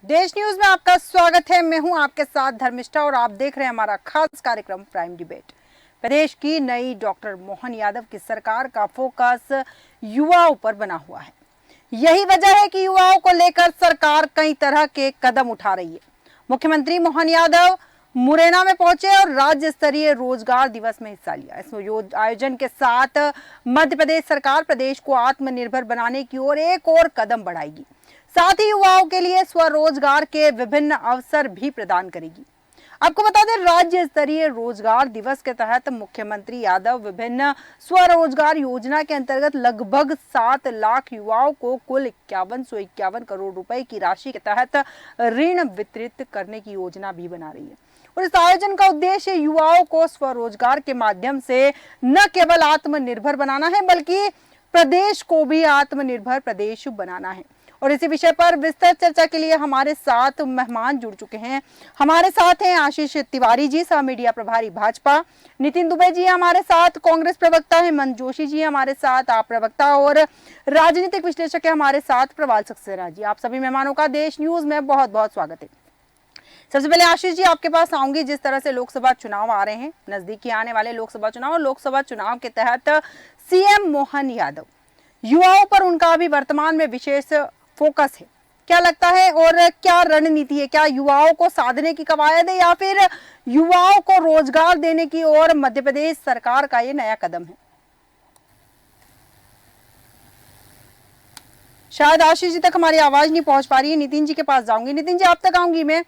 देश न्यूज में आपका स्वागत है। मैं हूं आपके साथ धर्मिष्ठा और आप देख रहे हैं हमारा खास कार्यक्रम प्राइम डिबेट। प्रदेश की नई डॉक्टर मोहन यादव की सरकार का फोकस युवाओं पर बना हुआ है। यही वजह है कि युवाओं को लेकर सरकार कई तरह के कदम उठा रही है। मुख्यमंत्री मोहन यादव मुरैना में पहुंचे और राज्य स्तरीय रोजगार दिवस में हिस्सा लिया। इस आयोजन के साथ मध्य प्रदेश सरकार प्रदेश को आत्मनिर्भर बनाने की ओर एक और कदम बढ़ाएगी। साथ ही युवाओं के लिए स्वरोजगार के विभिन्न अवसर भी प्रदान करेगी। आपको बता दें, राज्य स्तरीय रोजगार दिवस के तहत मुख्यमंत्री यादव विभिन्न स्वरोजगार योजना के अंतर्गत लगभग 7 लाख युवाओं को कुल 5151 करोड़ रुपए की राशि के तहत ऋण वितरित करने की योजना भी बना रही है। और इस आयोजन का उद्देश्य युवाओं को स्वरोजगार के माध्यम से न केवल आत्मनिर्भर बनाना है, बल्कि प्रदेश को भी आत्मनिर्भर प्रदेश बनाना है। और इसी विषय पर विस्तृत चर्चा के लिए हमारे साथ मेहमान जुड़ चुके हैं। हमारे साथ हैं आशीष तिवारी जी, सह मीडिया प्रभारी भाजपा, नितिन दुबे जी हमारे साथ, कांग्रेस प्रवक्ता हेमंत जोशी जी हमारे साथ, आप प्रवक्ता और राजनीतिक विश्लेषक है हमारे साथ प्रवाल सक्सेना जी। आप सभी मेहमानों का देश न्यूज में बहुत बहुत स्वागत है। सबसे पहले आशीष जी आपके पास आऊंगी। जिस तरह से लोकसभा चुनाव आ रहे हैं, नजदीकी आने वाले लोकसभा चुनाव, और लोकसभा चुनाव के तहत सीएम मोहन यादव युवाओं पर उनका अभी वर्तमान में विशेष फोकस है, क्या लगता है और क्या रणनीति है? क्या युवाओं को साधने की कवायद है या फिर युवाओं को रोजगार देने की ओर मध्य प्रदेश सरकार का ये नया कदम है? शायद आशीष जी तक हमारी आवाज नहीं पहुंच पा रही है। नितिन जी के पास जाऊंगी। नितिन जी आप तक आऊंगी मैं।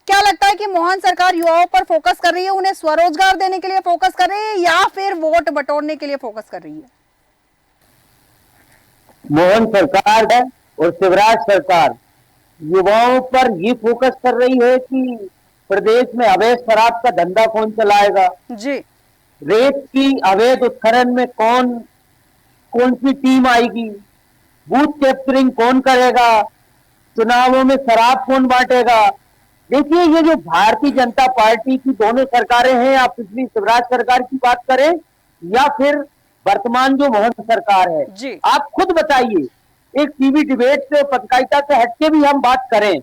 क्या लगता है कि मोहन सरकार युवाओं पर फोकस कर रही है, उन्हें स्वरोजगार देने के लिए फोकस कर रही है या फिर वोट बटोरने के लिए फोकस कर रही है? मोहन सरकार है और शिवराज सरकार युवाओं पर ये फोकस कर रही है कि प्रदेश में अवैध शराब का धंधा कौन चलाएगा जी, रेत की अवैध उत्खनन में कौन सी टीम आएगी, बूथ कैप्चरिंग कौन करेगा, चुनावों में शराब कौन बांटेगा। देखिए, ये जो भारतीय जनता पार्टी की दोनों सरकारें हैं, आप पिछली शिवराज सरकार की बात करें या फिर वर्तमान जो मोहन सरकार है, आप खुद बताइए। एक टीवी डिबेट से पत्रकारिता से हटके भी हम बात करें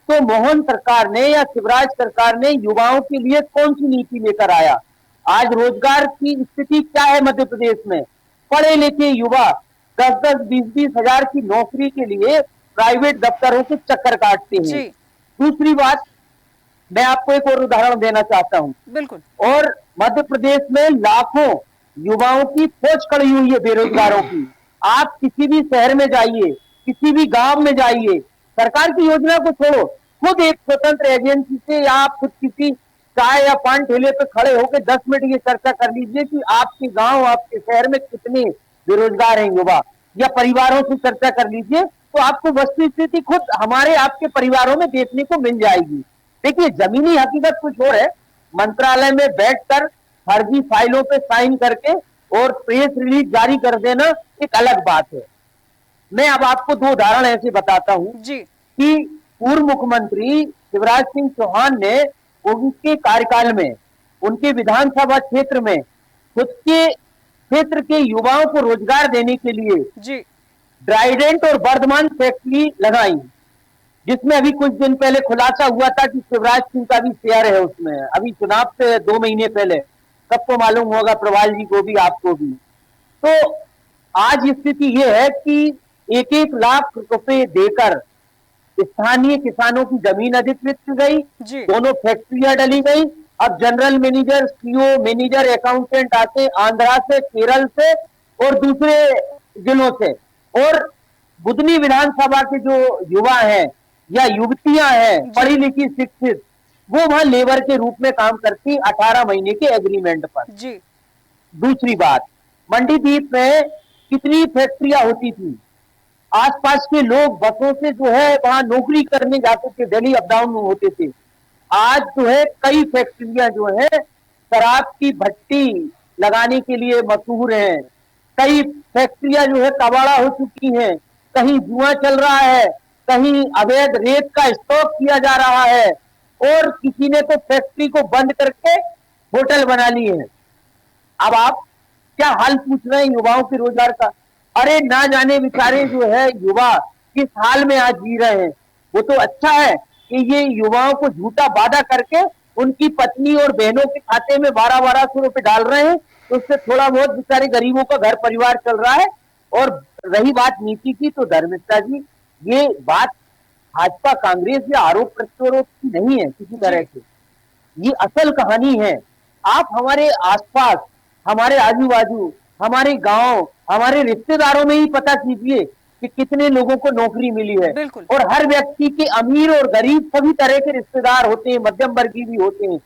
तो मोहन सरकार ने या शिवराज सरकार ने युवाओं के लिए कौन सी नीति लेकर आया? आज रोजगार की स्थिति क्या है मध्य प्रदेश में? पढ़े लिखे युवा 10-10, 20-20 हजार की नौकरी के लिए प्राइवेट दफ्तरों के चक्कर काटते हैं। दूसरी बात, मैं आपको एक और उदाहरण देना चाहता हूं। बिल्कुल। और मध्य प्रदेश में लाखों युवाओं की फौज खड़ी हुई है बेरोजगारों की। आप किसी भी शहर में जाइए, किसी भी गांव में जाइए, सरकार की योजना को छोड़ो, खुद एक स्वतंत्र एजेंसी से या आप खुद किसी चाय या पान ठेले पे खड़े होकर 10 मिनट ये चर्चा कर लीजिए कि आपके गांव, आपके शहर में कितने बेरोजगार हैं युवा, या परिवारों से चर्चा कर लीजिए, तो आपको वस्तु स्थिति खुद हमारे आपके परिवारों में देखने को मिल जाएगी। देखिए, जमीनी हकीकत कुछ और है। मंत्रालय में बैठकर फर्जी फाइलों पे साइन करके और प्रेस रिलीज जारी कर देना एक अलग बात है। मैं अब आपको 2 उदाहरण ऐसे बताता हूं कि पूर्व मुख्यमंत्री शिवराज सिंह चौहान ने उनके कार्यकाल में उनके विधानसभा क्षेत्र में खुद के क्षेत्र के युवाओं को रोजगार देने के लिए ट्राइडेंट और वर्धमान फैक्ट्री लगाई, जिसमें अभी कुछ दिन पहले खुलासा हुआ था कि शिवराज सिंह का भी शेयर है उसमें। अभी चुनाव से 2 महीने पहले सबको मालूम होगा, प्रवाल जी को भी, आपको भी। तो आज स्थिति यह है कि 1-1 लाख रुपए देकर स्थानीय किसानों की जमीन अधिकृत की गई, दोनों फैक्ट्रियां डली गई। अब general manager, CO, manager, accountant आते आंध्रा से, केरल से और दूसरे जिलों से। और बुधनी विधानसभा के जो युवा हैं या युवतियां हैं पढ़ी लिखी शिक्षित, वो वहां लेबर के रूप में काम करती 18 महीने के एग्रीमेंट पर। दूसरी बात, मंडीदीप में कितनी फैक्ट्रियां होती थी, आसपास के लोग बसों से जो है वहां नौकरी करने जाते थे, दिल्ली अप डाउन होते थे। आज जो है कई फैक्ट्रियां जो है शराब की भट्टी लगाने के लिए मशहूर हैं। कई फैक्ट्रियां जो है कबाड़ा हो चुकी हैं, कहीं जुआ चल रहा है, कहीं अवैध रेत का स्टॉक किया जा रहा है, और किसी ने तो फैक्ट्री को बंद करके होटल बना लिए हैं। अब आप क्या हाल पूछ रहे हैं युवाओं के रोजगार का? अरे ना जाने बेचारे जो है युवा किस हाल में आज जी रहे हैं। वो तो अच्छा है कि ये युवाओं को झूठा वादा करके उनकी पत्नी और बहनों के खाते में 1200-1200 रुपए डाल रहे हैं, तो उससे थोड़ा बहुत बेचारे गरीबों का घर परिवार चल रहा है। और रही बात नीति की, तो धर्मिष्ठा जी, ये बात भाजपा कांग्रेस या आरोप प्रत्यारोप की नहीं है किसी जी। तरह से, ये असल कहानी है। आप हमारे आसपास, हमारे आजू बाजू, हमारे गांव, हमारे रिश्तेदारों में ही पता कीजिए कि कितने लोगों को नौकरी मिली है। बिल्कुल। और हर व्यक्ति के अमीर और गरीब सभी तरह के रिश्तेदार होते हैं, मध्यम वर्गीय भी होते हैं।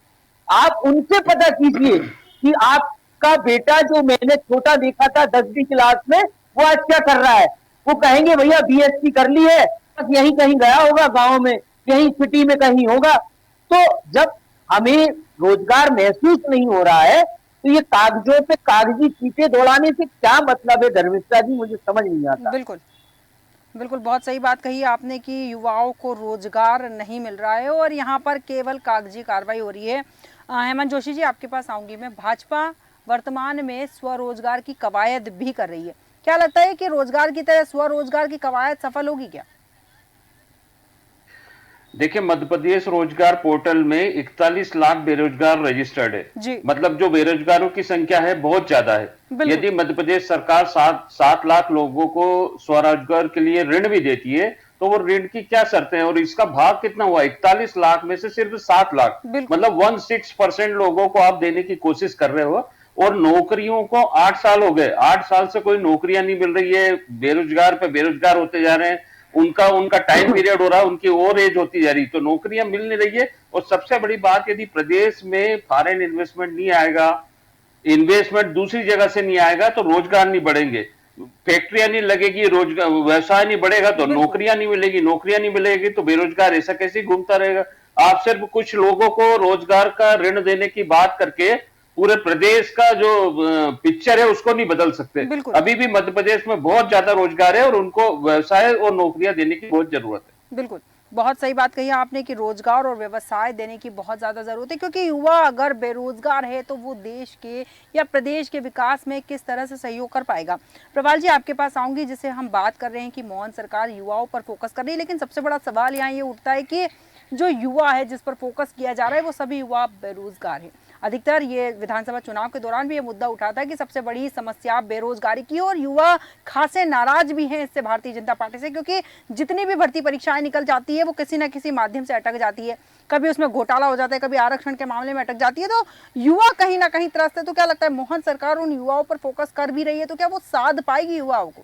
आप उनसे पता कीजिए कि आपका बेटा जो मैंने छोटा देखा था 10वीं क्लास में, वो आज क्या कर रहा है। वो कहेंगे भैया बीएससी कर ली है, बस यहीं कहीं गया होगा, गांव में यहीं सिटी में कहीं होगा। तो जब हमें रोजगार महसूस नहीं हो रहा है, तो ये कागजों पे कागजी चीटे दौड़ाने से क्या मतलब है धर्मिष्ठा जी, मुझे समझ नहीं आता। बिल्कुल बिल्कुल, बहुत सही बात कही आपने कि युवाओं को रोजगार नहीं मिल रहा है और यहाँ पर केवल कागजी कार्रवाई हो रही है। हेमंत जोशी जी, आपके पास आऊंगी मैं। भाजपा वर्तमान में स्वरोजगार की कवायद भी कर रही है, क्या लगता है कि रोजगार की तरह स्वरोजगार की कवायद सफल होगी क्या? देखिए, मध्य प्रदेश रोजगार पोर्टल में 41 लाख बेरोजगार रजिस्टर्ड है। जी। मतलब जो बेरोजगारों की संख्या है बहुत ज्यादा है। बिल्कुल। यदि मध्य प्रदेश सरकार 7 लाख लोगों को स्वरोजगार के लिए ऋण भी देती है, तो वो ऋण की क्या शर्तें हैं और इसका भाग कितना हुआ? 41 लाख में से सिर्फ 7 लाख, बिल्कुल। मतलब 16% लोगों को आप देने की कोशिश कर रहे हो। और नौकरियों को 8 साल हो गए, 8 साल से कोई नौकरियां नहीं मिल रही है, बेरोजगार पे बेरोजगार होते जा रहे हैं। उनका उनका टाइम पीरियड हो रहा है, उनकी और एज होती जा रही, तो नौकरियां मिल नहीं रही है। और सबसे बड़ी बात, यदि प्रदेश में फॉरेन इन्वेस्टमेंट नहीं आएगा, इन्वेस्टमेंट दूसरी जगह से नहीं आएगा, तो रोजगार नहीं बढ़ेंगे, फैक्ट्रियां नहीं लगेगी, रोजगार व्यवसाय नहीं बढ़ेगा, तो नौकरियां नहीं मिलेगी, नौकरियां नहीं मिलेगी तो बेरोजगार ऐसा कैसे घूमता रहेगा। आप सिर्फ कुछ लोगों को रोजगार का ऋण देने की बात करके पूरे प्रदेश का जो पिक्चर है उसको नहीं बदल सकते। अभी भी मध्य प्रदेश में बहुत ज्यादा रोजगार है और उनको व्यवसाय और नौकरियां देने की बहुत जरूरत है। बिल्कुल, बहुत सही बात कही आपने कि रोजगार और व्यवसाय देने की बहुत ज़्यादा ज़रूरत है, क्योंकि युवा अगर बेरोजगार है तो वो देश के या प्रदेश के विकास में किस तरह से सहयोग कर पाएगा। प्रवाल जी, आपके पास आऊंगी। जिसे हम बात कर रहे हैं कि मोहन सरकार युवाओं पर फोकस कर रही है, लेकिन सबसे बड़ा सवाल यहाँ ये उठता है कि जो युवा है जिस पर फोकस किया जा रहा है वो सभी युवा बेरोजगार है। अधिकतर ये विधानसभा चुनाव के दौरान भी ये मुद्दा उठा था कि सबसे बड़ी समस्या बेरोजगारी की, और युवा खासे नाराज भी हैं इससे भारतीय जनता पार्टी से, क्योंकि जितनी भी भर्ती परीक्षाएं निकल जाती है वो किसी न किसी माध्यम से अटक जाती है। कभी उसमें घोटाला हो जाता है, कभी आरक्षण के मामले में अटक जाती है, तो युवा कहीं ना कहीं त्रस्त है। तो क्या लगता है, मोहन सरकार उन युवाओं पर फोकस कर भी रही है, तो क्या वो साध पाएगी युवाओं को?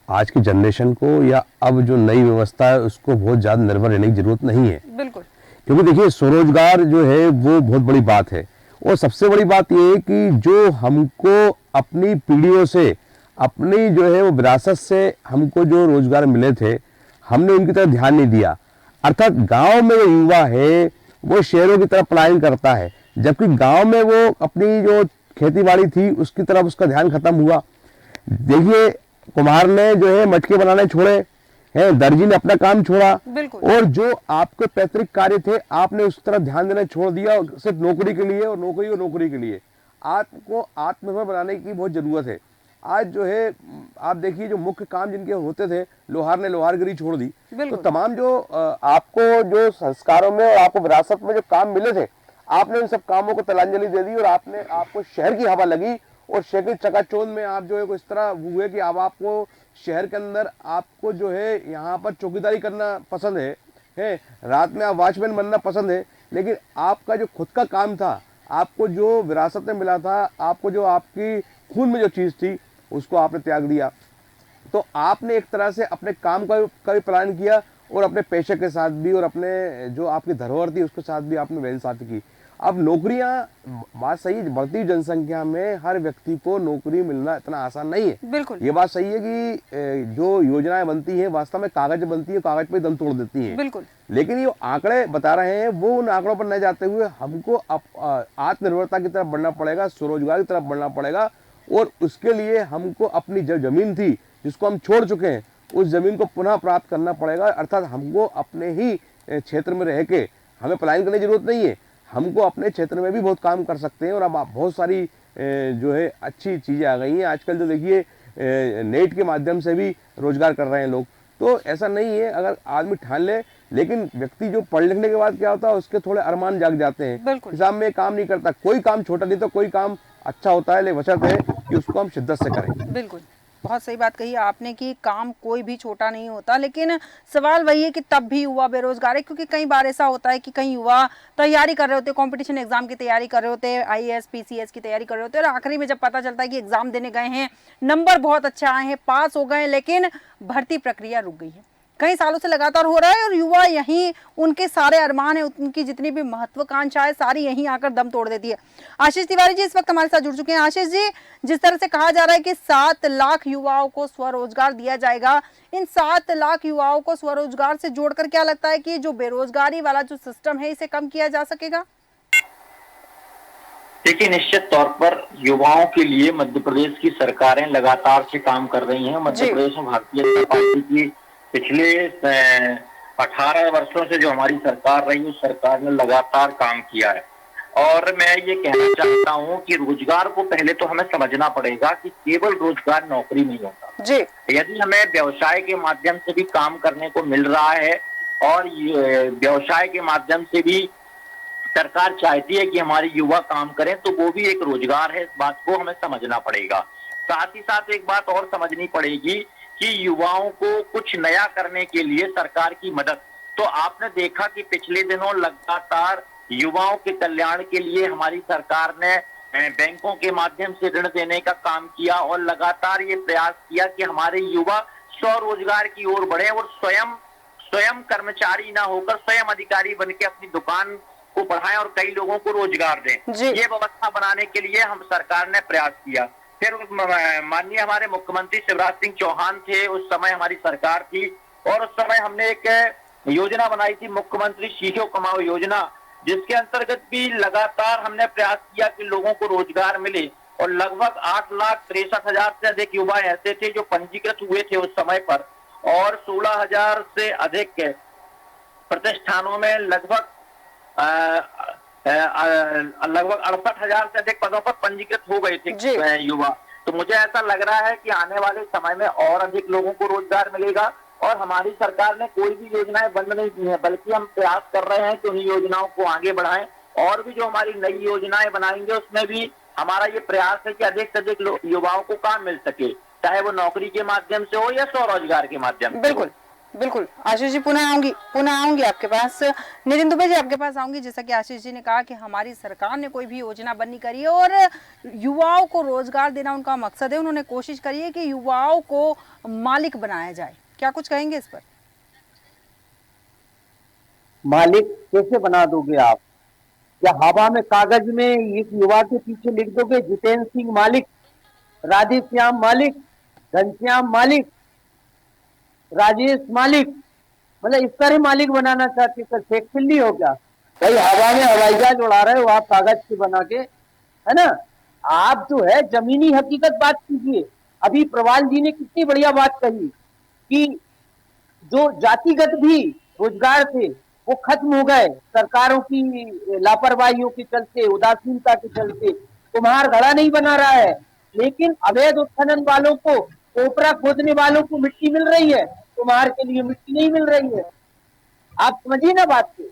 आज की जनरेशन को या अब जो नई व्यवस्था है उसको बहुत ज़्यादा निर्भर रहने की जरूरत नहीं है। बिल्कुल। क्योंकि देखिए, स्वरोजगार जो है वो बहुत बड़ी बात है। और सबसे बड़ी बात ये है कि जो हमको अपनी पीढ़ियों से, अपनी जो है वो विरासत से हमको जो रोजगार मिले थे, हमने उनकी तरफ ध्यान नहीं दिया। अर्थात गांव में जो युवा है वो शहरों की तरफ पलायन करता है, जबकि गांव में वो अपनी जो खेती बाड़ी थी उसकी तरफ उसका ध्यान खत्म हुआ। देखिए, कुम्हार ने जो है मटके बनाने छोड़े हैं, दर्जी ने अपना काम छोड़ा, और जो आपके पैतृक कार्य थे आपने उस तरफ ध्यान देना छोड़ दिया, सिर्फ नौकरी के लिए और नौकरी के लिए। आपको आत्मनिर्भर बनाने की बहुत जरूरत है। आज जो है आप देखिए, जो मुख्य काम जिनके होते थे, लोहार ने लोहारगिरी छोड़ दी। तो तमाम जो आपको जो संस्कारों में और आपको विरासत में जो काम मिले थे, आपने उन सब कामों को तिलांजलि दे दी और आपको शहर की हवा लगी, और शहर की चकाचौंध में आप जो है इस तरह हुए कि अब आपको शहर के अंदर आपको जो है यहाँ पर चौकीदारी करना पसंद है, रात में आप वॉचमैन बनना पसंद है, लेकिन आपका जो खुद का काम था, आपको जो विरासत में मिला था, आपको जो आपकी खून में जो चीज़ थी उसको आपने त्याग दिया। तो आपने एक तरह से अपने काम का भी प्लान किया और अपने पेशे के साथ भी, और अपने जो आपकी धरोहर थी उसके साथ भी आपने बेइंसाफी की। अब नौकरियां, बात सही है, बढ़ती जनसंख्या में हर व्यक्ति को नौकरी मिलना इतना आसान नहीं है। बिल्कुल, ये बात सही है कि जो योजनाएं बनती हैं वास्तव में कागज बनती है, कागज पे दम तोड़ देती हैं। बिल्कुल। लेकिन ये आंकड़े बता रहे हैं, वो उन आंकड़ों पर न जाते हुए हमको आत्मनिर्भरता की तरफ बढ़ना पड़ेगा, स्वरोजगार की तरफ बढ़ना पड़ेगा, और उसके लिए हमको अपनी जो जमीन थी जिसको हम छोड़ चुके हैं, उस जमीन को पुनः प्राप्त करना पड़ेगा। अर्थात हमको अपने ही क्षेत्र में रह के हमें पलायन करने की जरूरत नहीं है, हमको अपने क्षेत्र में भी बहुत काम कर सकते हैं। और अब बहुत सारी जो है अच्छी चीज़ें आ गई हैं। आजकल जो देखिए नेट के माध्यम से भी रोजगार कर रहे हैं लोग। तो ऐसा नहीं है, अगर आदमी ठान ले, लेकिन व्यक्ति जो पढ़ लिखने के बाद क्या होता है, उसके थोड़े अरमान जाग जाते हैं, बिल्कुल। हिसाब में काम नहीं करता। कोई काम छोटा नहीं तो कोई काम अच्छा होता है, लेकिन बशर्त है कि उसको हम शिद्दत से करें। बिल्कुल, बहुत सही बात कही आपने कि काम कोई भी छोटा नहीं होता, लेकिन सवाल वही है कि तब भी युवा बेरोजगार है, क्योंकि कई बार ऐसा होता है कि कई युवा तैयारी कर रहे होते, कंपटीशन एग्जाम की तैयारी कर रहे होते, आईएएस पीसीएस की तैयारी कर रहे होते, और आखिरी में जब पता चलता है कि एग्जाम देने गए हैं, नंबर बहुत अच्छा आए हैं, पास हो गए, लेकिन भर्ती प्रक्रिया रुक गई है। कई सालों से लगातार हो रहा है और युवा यहीं उनके सारे अरमान है, उनकी जितनी भी महत्वाकांक्षा है, सारी यहीं आकर दम तोड़ देती है। आशीष तिवारी जी इस वक्त हमारे साथ जुड़ चुके हैं। आशीष जी, जिस तरह से कहा जा रहा है कि 7 लाख युवाओं को स्वरोजगार दिया जाएगा, इन 7 लाख युवाओं को स्वरोजगार से जोड़कर क्या लगता है कि जो बेरोजगारी वाला जो सिस्टम है, इसे कम किया जा सकेगा? देखिए, निश्चित तौर पर युवाओं के लिए मध्य प्रदेश की सरकारें लगातार से काम कर रही हैं। मध्य प्रदेश में भारतीय जनता पार्टी की पिछले 18 वर्षों से जो हमारी सरकार रही, उस सरकार ने लगातार काम किया है। और मैं ये कहना चाहता हूँ कि रोजगार को पहले तो हमें समझना पड़ेगा कि केवल रोजगार नौकरी नहीं होता जी। यदि हमें व्यवसाय के माध्यम से भी काम करने को मिल रहा है और व्यवसाय के माध्यम से भी सरकार चाहती है कि हमारे युवा काम करें, तो वो भी एक रोजगार है। इस बात को हमें समझना पड़ेगा। साथ ही साथ एक बात और समझनी पड़ेगी कि युवाओं को कुछ नया करने के लिए सरकार की मदद, तो आपने देखा कि पिछले दिनों लगातार युवाओं के कल्याण के लिए हमारी सरकार ने बैंकों के माध्यम से ऋण देने का काम किया और लगातार ये प्रयास किया कि हमारे युवा स्वरोजगार की ओर बढ़े और स्वयं कर्मचारी ना होकर स्वयं अधिकारी बनकर अपनी दुकान को बढ़ाएं और कई लोगों को रोजगार दें। ये व्यवस्था बनाने के लिए हम सरकार ने प्रयास किया। फिर माननीय हमारे मुख्यमंत्री शिवराज सिंह चौहान थे, उस समय हमारी सरकार थी और उस समय हमने एक योजना बनाई थी, मुख्यमंत्री सीखो कमाओ योजना, जिसके अंतर्गत भी लगातार हमने प्रयास किया कि लोगों को रोजगार मिले। और लगभग 8,63,000 से अधिक युवा ऐसे थे जो पंजीकृत हुए थे उस समय पर, और 16,000 से अधिक प्रतिष्ठानों में लगभग 68,000 से अधिक पदों पर पंजीकृत हो गए थे युवा। तो मुझे ऐसा लग रहा है कि आने वाले समय में और अधिक लोगों को रोजगार मिलेगा और हमारी सरकार ने कोई भी योजनाएं बंद नहीं की है, बल्कि हम प्रयास कर रहे हैं कि उन योजनाओं को आगे बढ़ाएं। और भी जो हमारी नई योजनाएं बनाएंगे उसमें भी हमारा ये प्रयास है कि अधिक से अधिक युवाओं को काम मिल सके, चाहे वो नौकरी के माध्यम से हो या स्वरोजगार के माध्यम से। बिल्कुल बिल्कुल। आशीष जी पुनः आऊंगी आपके पास। नितिन दुबे जी आपके पास आऊंगी। जैसा कि आशीष जी ने कहा कि हमारी सरकार ने कोई भी योजना बंद नहीं करी है और युवाओं को रोजगार देना उनका मकसद है। उन्होंने कोशिश करी है कि युवाओं को मालिक बनाया जाए। क्या कुछ कहेंगे इस पर? मालिक कैसे बना दोगे आप? या हवा में कागज में एक युवा के पीछे लिख दोगे जितेंद्र सिंह मालिक, राधेश्याम मालिक, घनश्याम मालिक, राजेश मालिक, मतलब इस तरह मालिक बनाना चाहते तो फैक्ट्री हो क्या? भाई हवा में हवाई जहाज उड़ा रहे हो आप कागज से बना के, है ना? आप जो है जमीनी हकीकत बात कीजिए। अभी प्रवाल जी ने कितनी बढ़िया बात कही कि जो जातिगत भी रोजगार थे वो खत्म हो गए सरकारों की लापरवाहियों के चलते, उदासीनता के चलते। कुम्हार घड़ा नहीं बना रहा है, लेकिन अवैध उत्खनन वालों को, कोपरा खोदने वालों को मिट्टी मिल रही है, कुम्हार के लिए मिट्टी नहीं मिल रही है। आप समझिए ना बात को।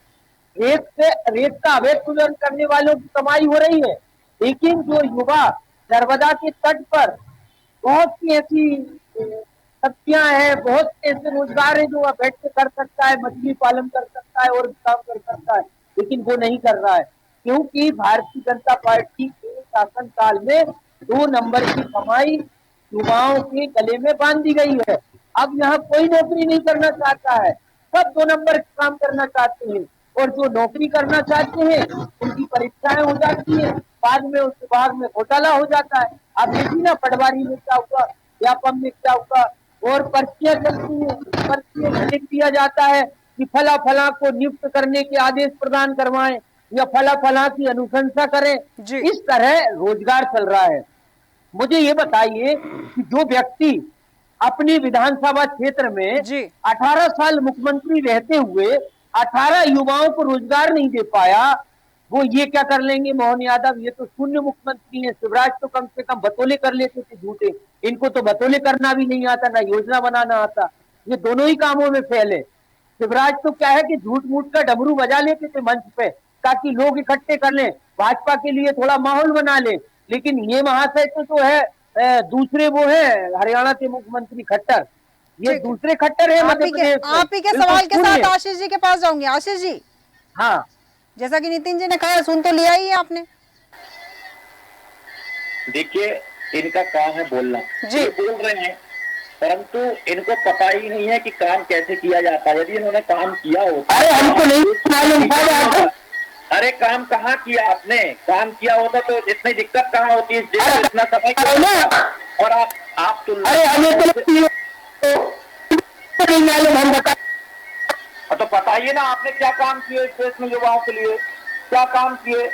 रेत का अवैध उत्खनन करने वालों की कमाई हो रही है, लेकिन जो युवा नर्मदा के तट पर बहुत सी ऐसी सब्जियां हैं, बहुत ऐसे रोजगार है जो वह बैठ के कर सकता है, मछली पालन कर सकता है और भी काम कर सकता है, लेकिन वो नहीं कर रहा है क्योंकि भारतीय जनता पार्टी के शासनकाल में 2 नंबर की कमाई युवाओं के गले में बांध दी गई है। अब यहाँ कोई नौकरी नहीं करना चाहता है, सब 2 नंबर का काम करना चाहते हैं और जो नौकरी करना चाहते हैं उनकी परीक्षाएं हो जाती है, बाद में उस विभाग में घोटाला हो जाता है। आप देखिए ना पटवारी में क्या हुआ, व्यापम में क्या हुआ, और पर्चियां चलती है, पर्चियां लिख दिया जाता है कि फला फला को नियुक्त करने के आदेश प्रदान करवाएं या फला फला की अनुशंसा करें। इस तरह रोजगार चल रहा है। मुझे ये बताइए कि जो व्यक्ति अपनी विधानसभा क्षेत्र में 18 साल मुख्यमंत्री रहते हुए 18 युवाओं को रोजगार नहीं दे पाया, वो ये क्या कर लेंगे मोहन यादव, ये तो शून्य मुख्यमंत्री है। शिवराज तो कम से कम बतौले कर लेते थे झूठे, इनको तो बतौले करना भी नहीं आता, ना योजना बनाना आता। ये दोनों ही कामों में फेल है। शिवराज तो क्या है कि झूठ मूठ का डमरू बजा लेते थे मंच पे ताकि लोग इकट्ठे कर लें, भाजपा के लिए थोड़ा माहौल बना लें। लेकिन ये महाशय तो है दूसरे वो है हरियाणा के मुख्यमंत्री खट्टर, ये ठीक है, दूसरे खट्टर है मध्य प्रदेश में। आप ही के बिल्कुल सवाल के शून्य। साथ आशीष जी के पास जाऊंगी। आशीष जी, हाँ जैसा कि नितिन जी ने कहा, सुन तो लिया ही है आपने। देखिए, इनका काम है बोलना, जी। ये बोल रहे हैं, परंतु इनको पता ही नहीं है कि काम कैसे किया जाता है। यदि इन्होंने काम किया होता, अरे हमको नहीं मालूम था। अरे काम कहाँ किया आपने? काम किया होता तो इतनी दिक्कत कहाँ होती है, इतना समय क्यों? और आप तो नहीं मालूम, हम बता। तो बताइए ना, आपने क्या काम किए इस देश में युवाओं के लिए, क्या काम किए?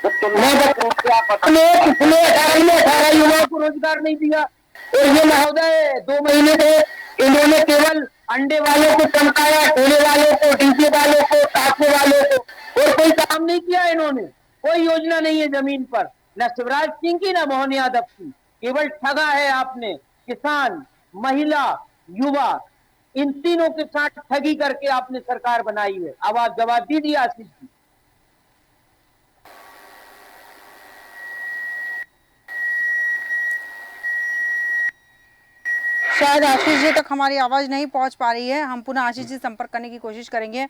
तो तुलनात्मक रूप से आप बताइए। 18 युवाओं को रोजगार नहीं दिया। और ये महोदय 2 महीने से इन्होंने केवल अंडे वालों को चमकाया, ठेले वालों को, डीजे वालों को, टाके वालों को, और कोई काम नहीं किया इन्होंने। कोई योजना नहीं है जमीन पर, न शिवराज सिंह की न मोहन यादव की। केवल ठगा है आपने किसान, महिला, युवा, इन तीनों के साथ ठगी करके आपने सरकार बनाई है। अब आप जवाब दीजिए आशीष जी। शायद आशीष जी तक हमारी आवाज नहीं पहुंच पा रही है, हम पुनः आशीष जी संपर्क करने की कोशिश करेंगे।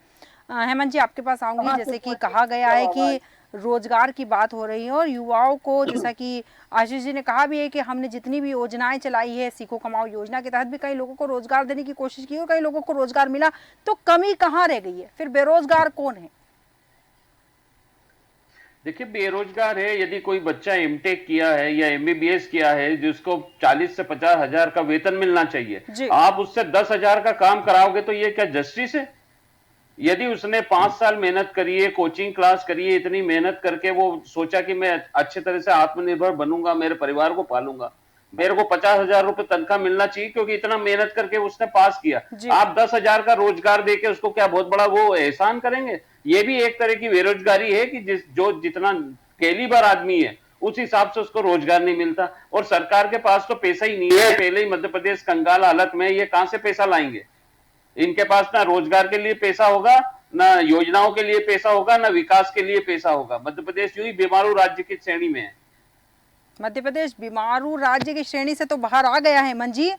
हेमंत जी, आपके पास आऊंगी। जैसे कि कहा गया है कि रोजगार की बात हो रही है और युवाओं को, जैसा कि आशीष जी ने कहा भी है कि हमने जितनी भी योजनाएं चलाई है, सीखो कमाओ योजना के तहत भी कई लोगों को रोजगार देने की कोशिश की और कई लोगों को रोजगार मिला, तो कमी कहाँ रह गई है? फिर बेरोजगार कौन है? देखिए, बेरोजगार है यदि कोई बच्चा एमटेक किया है या एमबीबीएस किया है, जिसको 40 से 50 हजार का वेतन मिलना चाहिए, आप उससे 10 हजार का काम कराओगे तो ये क्या जस्टिस है? यदि उसने 5 साल मेहनत करी है, कोचिंग क्लास करी है, इतनी मेहनत करके वो सोचा कि मैं अच्छे तरह से आत्मनिर्भर बनूंगा, मेरे परिवार को पालूंगा, मेरे को 50,000 रुपए तनख्वाह मिलना चाहिए क्योंकि इतना मेहनत करके उसने पास किया। आप 10,000 का रोजगार देके उसको क्या बहुत बड़ा वो एहसान करेंगे? ये भी एक तरह की बेरोजगारी है कि जितना कैलिबर आदमी है उस हिसाब से उसको रोजगार नहीं मिलता। और सरकार के पास तो पैसा ही नहीं है, पहले ही मध्य प्रदेश कंगाल हालत में, ये कहां से पैसा लाएंगे? इनके पास ना रोजगार के लिए पैसा होगा, ना योजनाओं के लिए पैसा होगा, ना विकास के लिए पैसा होगा। मध्य प्रदेश यूं ही बीमारू राज्य की श्रेणी में है। मध्य प्रदेश बीमारू राज्य की श्रेणी से तो बाहर आ गया है हेमंत जी,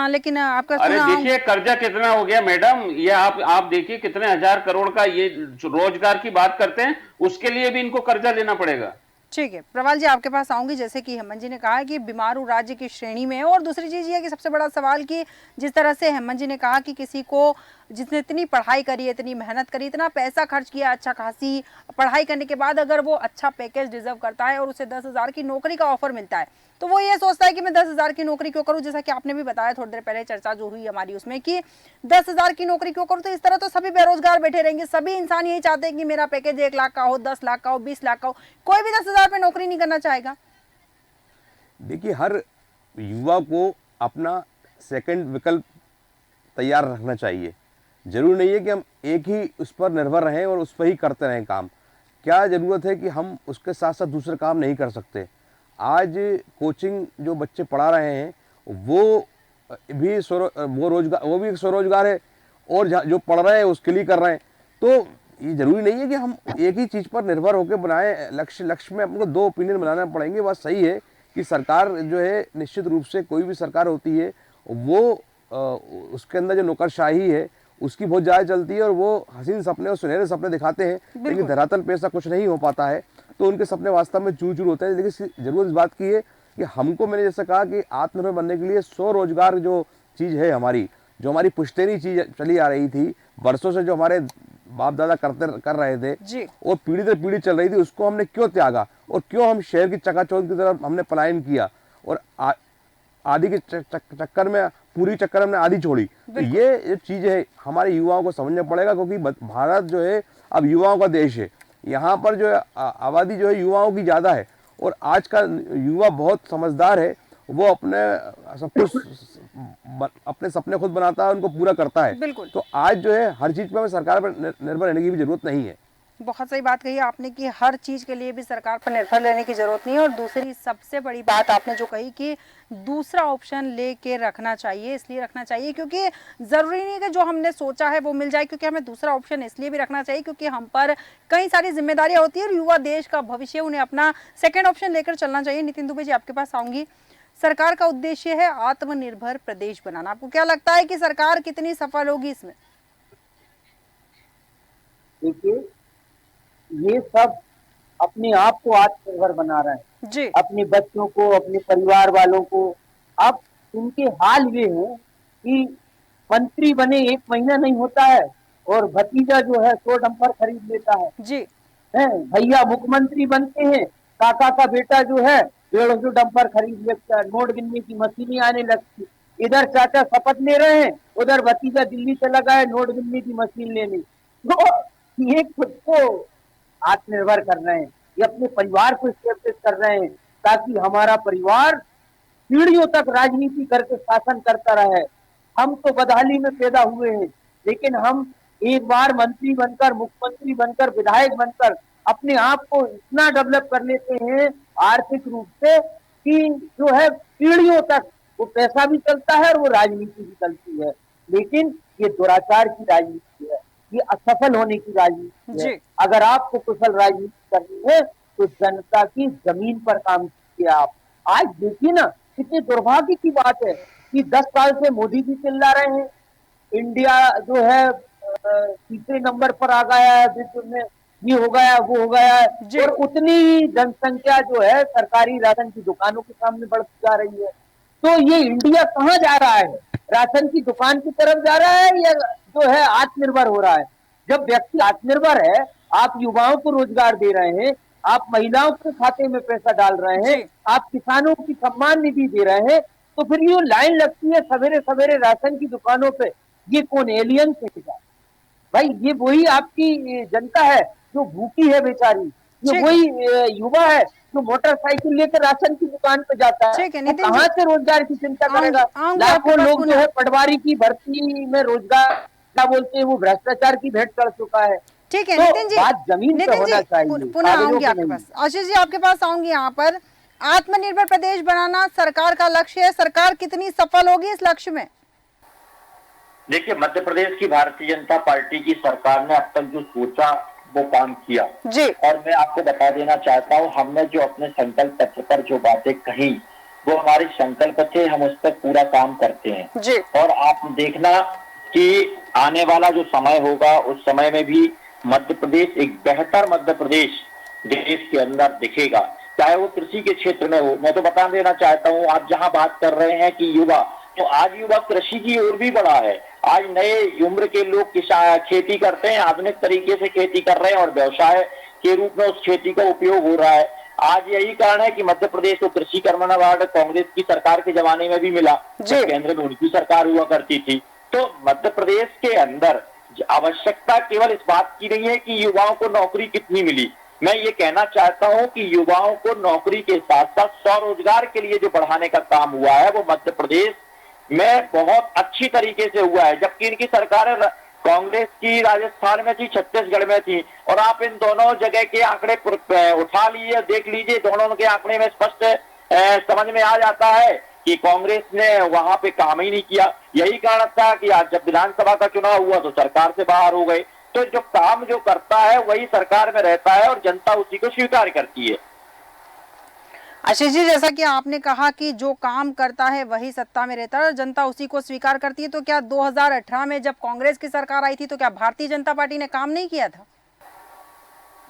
लेकिन आपका अरे देखिए कर्जा कितना हो गया मैडम, ये आप देखिए कितने हजार करोड़ का ये रोजगार की बात करते हैं, उसके लिए भी इनको कर्जा लेना पड़ेगा। ठीक है, प्रवाल जी आपके पास आऊंगी। जैसे कि हेमंत जी ने कहा कि बीमारू राज्य की श्रेणी में है, और दूसरी चीज ये है कि सबसे बड़ा सवाल कि जिस तरह से हेमंत जी ने कहा कि किसी को जिसने इतनी पढ़ाई करी है, इतनी मेहनत करी, इतना पैसा खर्च किया, अच्छा खासी पढ़ाई करने के बाद अगर वो अच्छा पैकेज डिजर्व करता है और उसे 10,000 की नौकरी का ऑफर मिलता है, तो वो ये सोचता है कि मैं 10,000 की नौकरी क्यों करूं। जैसा कि आपने भी बताया थोड़ी देर पहले चर्चा जो हुई हमारी उसमें कि 10,000 की नौकरी क्यों करूं। तो इस तरह तो सभी बेरोजगार बैठे रहेंगे। सभी इंसान यही चाहते हैं कि मेरा पैकेज 1 लाख का हो, 10 लाख का हो, 20 लाख का हो, कोई भी 10,000 पे नौकरी नहीं करना चाहेगा। देखिए, हर युवा को अपना सेकंड विकल्प तैयार रखना चाहिए। जरूरी नहीं है कि हम एक ही उस पर निर्भर रहें और उस पर ही करते रहें काम। क्या ज़रूरत है कि हम उसके साथ साथ दूसरे काम नहीं कर सकते? आज कोचिंग जो बच्चे पढ़ा रहे हैं वो भी वो भी एक स्वरोजगार है, और जो पढ़ रहे हैं उसके लिए कर रहे हैं। तो ये जरूरी नहीं है कि हम एक ही चीज़ पर निर्भर होकर बनाए। लक्ष्य में हमको 2 ओपिनियन बनाना पड़ेंगे। बात सही है कि सरकार जो है, निश्चित रूप से कोई भी सरकार होती है वो उसके अंदर जो नौकरशाही है उसकी बहुत ज़्यादा चलती है, और वो हसीन सपने और सुनहरे सपने दिखाते हैं, लेकिन धरातल पे ऐसा कुछ नहीं हो पाता है। तो उनके सपने वास्तव में चूर चूर होते हैं। लेकिन जरूरत इस बात की है कि हमको, मैंने जैसे कहा कि आत्मनिर्भर बनने के लिए स्वरोजगार जो चीज़ है हमारी, जो हमारी पुश्तैनी चीज़ चली आ रही थी वर्षों से, जो हमारे बाप दादा कर रहे थे और पीढ़ी दर पीढ़ी चल रही थी, उसको हमने क्यों त्यागा और क्यों हम शहर की चकाचौंध की तरफ हमने पलायन किया और आदि के चक्कर में, पूरी चक्कर हमने आदि छोड़ी। तो ये चीज है हमारे युवाओं को समझना पड़ेगा, क्योंकि भारत जो है अब युवाओं का देश है। यहाँ पर जो है आबादी जो है युवाओं की ज्यादा है, और आज का युवा बहुत समझदार है। वो अपने सब कुछ अपने सपने खुद बनाता है, उनको पूरा करता है। बिल्कुल। तो आज जो है हर चीज पर हमें सरकार पर निर्भर रहने की भी जरूरत नहीं है। बहुत सही बात कही आपने कि हर चीज के लिए भी सरकार पर निर्भर रहने की जरूरत नहीं है। और दूसरी सबसे बड़ी बात आपने जो कही कि दूसरा ऑप्शन लेके रखना चाहिए, इसलिए रखना चाहिए क्योंकि जरूरी नहीं है कि जो हमने सोचा है वो मिल जाए, क्योंकि हमें दूसरा ऑप्शन इसलिए भी रखना चाहिए क्योंकि हम पर कई सारी जिम्मेदारियां होती है और युवा देश का भविष्य, उन्हें अपना सेकेंड ऑप्शन लेकर चलना चाहिए। नितिन दुबे जी, आपके पास आऊंगी। सरकार का उद्देश्य है आत्मनिर्भर प्रदेश बनाना। आपको क्या लगता है कि सरकार कितनी सफल होगी इसमें? देखिए, ये सब अपने आप को आत्मनिर्भर बना रहे हैं, जी अपने बच्चों को, अपने परिवार वालों को। अब इनके हाल ये है कि मंत्री बने 1 महीना नहीं होता है और भतीजा जो है 100 डंपर खरीद लेता जी है। भैया मुख्यमंत्री बनते हैं, काका का बेटा जो है 150 डंपर खरीद लेता है, नोट गिनने की मशीनें आने लगती। इधर चाचा शपथ ले रहे हैं, उधर भतीजा दिल्ली चला गया है नोट गिनने की मशीन लेने। तो ये खुद को आत्मनिर्भर कर रहे हैं, ये अपने परिवार को स्टेब्लिश कर रहे हैं ताकि हमारा परिवार पीढ़ियों तक राजनीति करके शासन करता रहे। हम तो बदहाली में पैदा हुए हैं, लेकिन हम एक बार मंत्री बनकर, मुख्यमंत्री बनकर, विधायक बनकर अपने आप को इतना डेवलप कर लेते हैं आर्थिक रूप से कि जो है पीढ़ियों तक वो पैसा भी चलता है और वो राजनीति भी चलती है। लेकिन ये दुराचार की राजनीति है, ये असफल होने की राजनीति है। जी अगर आपको कुशल राजनीति करनी है तो जनता की जमीन पर काम कीजिए आप। आज देखिए ना, कितने दुर्भाग्य की बात है कि 10 साल से मोदी जी चिल्ला रहे हैं इंडिया जो है तीसरे नंबर पर आ गया है विश्व में, ये हो गया वो हो गया है, जी। और उतनी ही जनसंख्या जो है सरकारी राशन की दुकानों के सामने बढ़ती जा रही है। तो ये इंडिया कहाँ जा रहा है? राशन की दुकान की तरफ जा रहा है या जो है आत्मनिर्भर हो रहा है? जब व्यक्ति आत्मनिर्भर है, आप युवाओं को रोजगार दे रहे हैं, आप महिलाओं के खाते में पैसा डाल रहे हैं, जी। आप किसानों की सम्मान निधि दे रहे हैं, तो फिर ये लाइन लगती है सवेरे सवेरे राशन की दुकानों पे, ये कौन एलियन से? भाई ये वही आपकी जनता है जो भूखी है बेचारी, ये ठीक है। वही युवा है जो मोटरसाइकिल लेकर राशन की दुकान पे जाता है। ठीक है, वो नितिन जी। कहाँ से रोजगार की चिंता करेगा? आऊंगी आपके लाखों पास लोग जो पुनः। है पटवारी की भर्ती में रोजगार क्या बोलते हैं, वो भ्रष्टाचार की भेंट चढ़ चुका है। ठीक है तो नितिन जी, बात जमीन पे होना चाहिए, पुनः कागजों आऊंगी पे आपके नहीं। पास। आशीष जी, आपके पास आऊंगी। यहाँ पर आत्मनिर्भर प्रदेश बनाना सरकार का लक्ष्य है, सरकार कितनी सफल होगी इस लक्ष्य में? देखिए, मध्य प्रदेश की भारतीय जनता पार्टी की सरकार ने अब तक जो सोचा वो काम किया जी और मैं आपको बता देना चाहता हूँ, हमने जो अपने संकल्प पत्र पर जो बातें कही वो हमारे संकल्प थे, हम उस पर पूरा काम करते हैं। जी और आप देखना कि आने वाला जो समय होगा उस समय में भी मध्य प्रदेश एक बेहतर मध्य प्रदेश देश के अंदर दिखेगा, चाहे वो कृषि के क्षेत्र में हो। मैं तो बता देना चाहता हूँ, आप जहाँ बात कर रहे हैं कि युवा, तो आज युवा कृषि की ओर भी बढ़ा है। आज नए उम्र के लोग खेती करते हैं, आधुनिक तरीके से खेती कर रहे हैं और व्यवसाय के रूप में उस खेती का उपयोग हो रहा है। आज यही कारण है कि मध्य प्रदेश को कृषि कर्मण अवार्ड कांग्रेस की सरकार के जमाने में भी मिला, जब केंद्र में उनकी सरकार हुआ करती थी। तो मध्य प्रदेश के अंदर आवश्यकता केवल इस बात की नहीं है कि युवाओं को नौकरी कितनी मिली, मैं ये कहना चाहता हूं कि युवाओं को नौकरी के साथ साथ स्वरोजगार के लिए जो बढ़ाने का काम हुआ है वो मध्य प्रदेश में बहुत अच्छी तरीके से हुआ है। जबकि इनकी सरकार कांग्रेस की राजस्थान में थी, छत्तीसगढ़ में थी, और आप इन दोनों जगह के आंकड़े उठा लीजिए, देख लीजिए, दोनों के आंकड़े में स्पष्ट समझ में आ जाता है कि कांग्रेस ने वहां पे काम ही नहीं किया। यही कारण था कि आज जब विधानसभा का चुनाव हुआ तो सरकार से बाहर हो गए। तो जो काम जो करता है वही सरकार में रहता है और जनता उसी को स्वीकार करती है। आशीष जी, जैसा कि आपने कहा कि जो काम करता है वही सत्ता में रहता है और जनता उसी को स्वीकार करती है, तो क्या 2018 में जब कांग्रेस की सरकार आई थी तो क्या भारतीय जनता पार्टी ने काम नहीं किया था?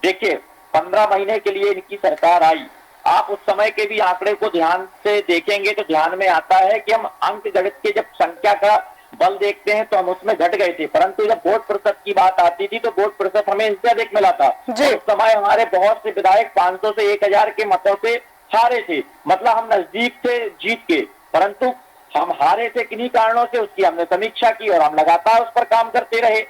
देखिए, 15 महीने के लिए इनकी सरकार आई, आप उस समय के भी आंकड़े को ध्यान से देखेंगे तो ध्यान में आता है कि हम अंक गणित के जब संख्या का बल देखते हैं तो हम उसमें घट गए थे, परंतु जब वोट प्रतिशत की बात आती थी तो वोट प्रतिशत हमें इससे अधिक मिला था। उस समय हमारे बहुत से विधायक 500 से 1000 के मतों से हारे थे, मतलब हम नजदीक थे जीत के, परंतु हम हारे थे किन्हीं कारणों से। उसकी हमने समीक्षा की और हम लगातार उस पर काम करते रहे।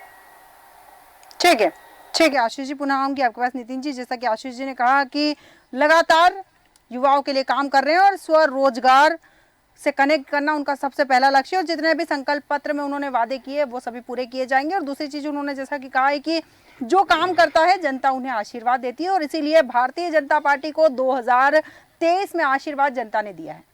ठीक है, ठीक है आशीष जी, पुनः आऊंगी आपके पास। नितिन जी, जैसा कि आशीष जी ने कहा कि लगातार युवाओं के लिए काम कर रहे हैं और स्वरोजगार से कनेक्ट करना उनका सबसे पहला लक्ष्य है और जितने भी संकल्प पत्र में उन्होंने वादे किए वो सभी पूरे किए जाएंगे। और दूसरी चीज उन्होंने जैसा कि कहा है कि जो काम करता है जनता उन्हें आशीर्वाद देती है और इसीलिए भारतीय जनता पार्टी को 2023 में आशीर्वाद जनता ने दिया है।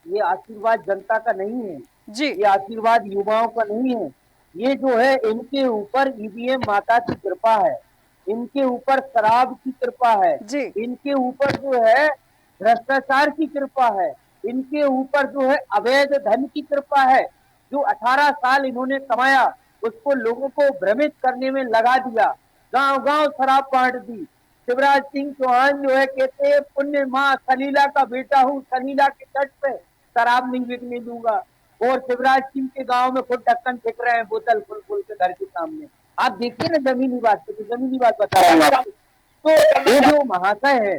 ये आशीर्वाद जनता का नहीं है जी, ये आशीर्वाद युवाओं का नहीं है। ये जो है इनके ऊपर ईवीएम माता की कृपा है, इनके ऊपर शराब की कृपा है, जी, इनके ऊपर जो है भ्रष्टाचार की कृपा है, इनके ऊपर जो है अवैध धन की कृपा है। जो 18 साल इन्होंने कमाया उसको लोगों को भ्रमित करने में लगा दिया, गांव गांव शराब बांट दी। शिवराज सिंह चौहान जो है कहते हैं पुण्य माँ सलीला का बेटा हूँ, सलीला के तट पे शराब नहीं बिकने दूंगा। और शिवराज सिंह के गांव में खुद ढक्कन फेंक रहे हैं बोतल खुल खुल के घर के सामने। आप देखिए ना जमीनी बात पे, तो जमीनी बात बता रहा हूँ आपको। तो ये जो महाशय है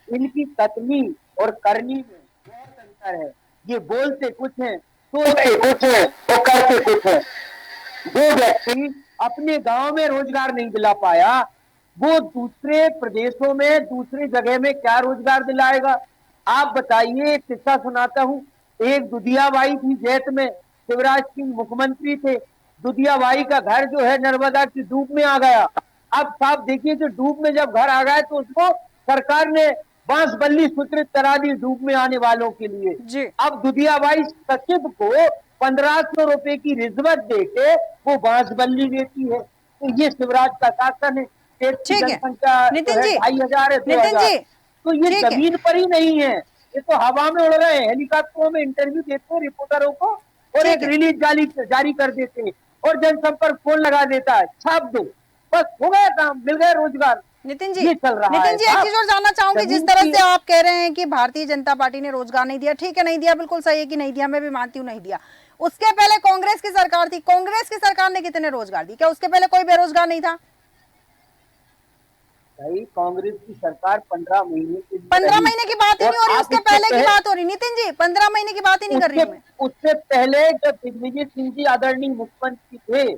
इनकी कथनी और करनी में बहुत अंतर है। ये बोलते कुछ है, सोचते कुछ है और करते कुछ है। जो व्यक्ति अपने गांव में रोजगार नहीं दिला पाया वो दूसरे प्रदेशों में दूसरी जगह में क्या रोजगार दिलाएगा? आप बताइए। एक किस्सा सुनाता हूँ। एक दुधियाबाई थी जैत में, शिवराज सिंह मुख्यमंत्री थे। दुधियाबाई का घर जो है नर्मदा की डूब में आ गया। अब साहब देखिए जो डूब में जब घर आ गया तो उसको सरकार ने बांस बल्ली सूत्रित करा दी डूब में आने वालों के लिए। जी, अब दुधियाबाई सचिव को 1500 रुपए की रिश्वत देके वो बांस बल्ली देती है। तो ये शिवराज का शासन है। ठीक है नितिन जी, 2500 है, नितिन 2000। जी, तो ये ठीक है। जमीन पर ही नहीं है, ये तो हवा में उड़ रहे हैं। हेलीकॉप्टरों में इंटरव्यू देते हैं रिपोर्टरों को और ठीक एक है। रिलीज जारी कर देते हैं और जनसंपर्क फोन लगा देता है, छाप दो, बस हो गया काम, मिल गया रोजगार। नितिन जी, ये चल रहा है नितिन जी, एक साहब। चीज और जानना चाहूंगी। जिस जमीन तरह की- से आप कह रहे हैं कि भारतीय जनता पार्टी ने रोजगार नहीं दिया, ठीक है नहीं दिया, बिल्कुल सही है कि नहीं दिया, मैं भी मानती हूँ नहीं दिया। उसके पहले कांग्रेस की सरकार थी, कांग्रेस की सरकार ने कितने रोजगार दी? क्या उसके पहले कोई बेरोजगार नहीं था? भाई कांग्रेस की सरकार 15 महीने के लिए 15 रही। महीने की बात ही और नहीं हो रही, आप उसके इससे पहले की पहले- बात हो रही। नितिन जी, 15 महीने की बात ही नहीं कर रही हूँ मैं। उससे पहले जब दिग्विजय सिंह जी आदरणीय मुख्यमंत्री थे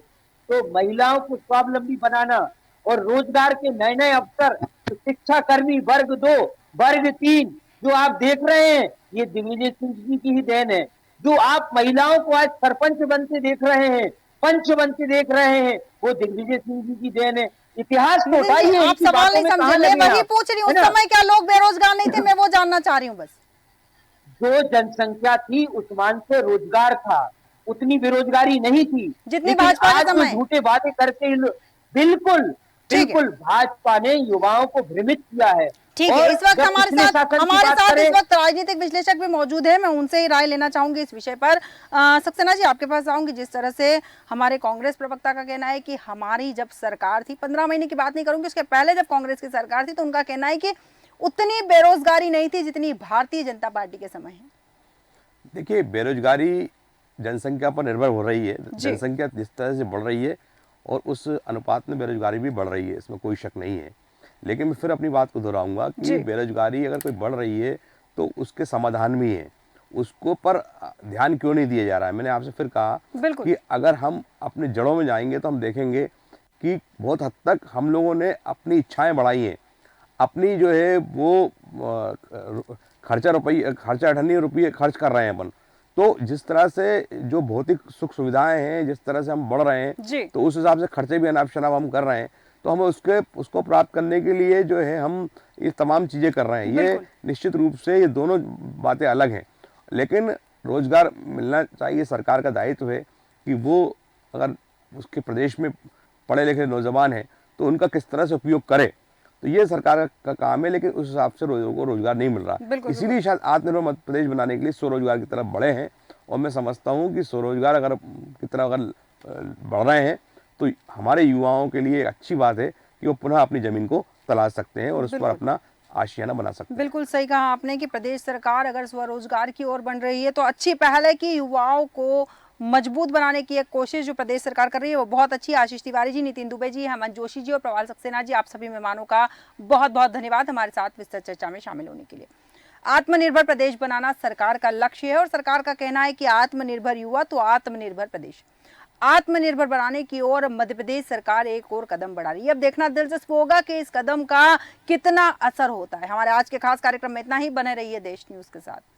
तो महिलाओं को स्वावलंबी बनाना और रोजगार के नए नए अवसर, तो शिक्षा कर्मी वर्ग 2 वर्ग 3 जो आप देख रहे हैं ये दिग्विजय सिंह जी की ही देन है। जो आप महिलाओं को आज सरपंच बनते देख रहे हैं, पंच बनते देख रहे हैं, वो दिग्विजय सिंह जी की देन है। इतिहास को नितिन जी, उठाइए, आप इनकी सवाल बातों नहीं में समझे, कहाँ मैं लगे वही आप? पूछ रही हूँ। है उस ना? समय क्या लोग बेरोजगार नहीं थे? मैं वो जानना चाह रही हूँ बस। जो जनसंख्या थी उस मान से रोजगार था, उतनी बेरोजगारी नहीं थी। जितनी लेकिन भाजपा के आज जो समय। झूठे वादे करके बिल्कुल ठीक है। बिल्कुल भाजपा ने युवाओं को भ्रमित किया है। ठीक है, और इस वक्त जब हमारे पिछले साथ शासन की बात करें- इस वक्त राजनीतिक विश्लेषक भी मौजूद है। मैं उनसे ही राय लेना चाहूंगी इस विषय पर। सक्सेना जी, आपके पास आऊंगी। जिस तरह से हमारे कांग्रेस प्रवक्ता का कहना है कि हमारी जब सरकार थी, 15 महीने की बात नहीं करूंगी, उसके पहले जब कांग्रेस की सरकार थी तो उनका कहना है कि उतनी बेरोजगारी नहीं थी जितनी भारतीय जनता पार्टी के समय है। देखिए, बेरोजगारी जनसंख्या पर निर्भर हो रही है। जी। जनसंख्या जिस तरह से बढ़ रही है और उस अनुपात में बेरोजगारी भी बढ़ रही है, इसमें कोई शक नहीं है। लेकिन मैं फिर अपनी बात को दोहराऊंगा जी। कि बेरोजगारी अगर कोई बढ़ रही है तो उसके समाधान भी हैं, उसको पर ध्यान क्यों नहीं दिया जा रहा है। मैंने आपसे फिर कहा बिल्कुल। कि अगर हम अपनी जड़ों में जाएंगे तो हम देखेंगे कि बहुत हद तक हम लोगों ने अपनी इच्छाएं बढ़ाई हैं, अपनी जो है वो खर्चा अठन्नी रुपये खर्च कर रहे हैं अपन। तो जिस तरह से जो भौतिक सुख सुविधाएं हैं, जिस तरह से हम बढ़ रहे हैं, जी। तो उस हिसाब से खर्चे भी अनाप शनाप हम कर रहे हैं। तो हम उसको प्राप्त करने के लिए जो है हम ये तमाम चीज़ें कर रहे हैं। ये बिल्कुल। निश्चित रूप से ये दोनों बातें अलग हैं। लेकिन रोजगार मिलना चाहिए, सरकार का दायित्व है कि वो अगर उसके प्रदेश में पढ़े लिखे नौजवान हैं तो उनका किस तरह से उपयोग करे, तो ये सरकार का काम है। लेकिन उस हिसाब से लोगों को रोजगार नहीं मिल रहा। बिल्कुल, इसीलिए शायद आत्मनिर्भर मध्य प्रदेश बनाने के लिए स्वरोजगार की तरफ बढ़े हैं। और मैं समझता हूँ कि स्वरोजगार की तरफ अगर बढ़ रहे हैं तो हमारे युवाओं के लिए एक अच्छी बात है कि वो पुनः अपनी जमीन को तलाश सकते हैं और उस पर बिल्कुल। अपना आशियाना बना सकते हैं। बिल्कुल सही कहा आपने कि प्रदेश सरकार अगर स्वरोजगार की ओर बढ़ रही है तो अच्छी पहल है कि युवाओं को मजबूत बनाने की एक कोशिश जो प्रदेश सरकार कर रही है वो बहुत अच्छी है। आशीष तिवारी जी, नितिन दुबे जी, हेमंत जोशी जी और प्रवाल सक्सेना जी, आप सभी मेहमानों का बहुत बहुत धन्यवाद हमारे साथ विस्तृत चर्चा में शामिल होने के लिए। आत्मनिर्भर प्रदेश बनाना सरकार का लक्ष्य है और सरकार का कहना है कि आत्मनिर्भर युवा तो आत्मनिर्भर प्रदेश। आत्मनिर्भर बनाने की ओर मध्य प्रदेश सरकार एक और कदम बढ़ा रही है। अब देखना दिलचस्प होगा कि इस कदम का कितना असर होता है। हमारे आज के खास कार्यक्रम में इतना ही। बने रहिए देश न्यूज के साथ।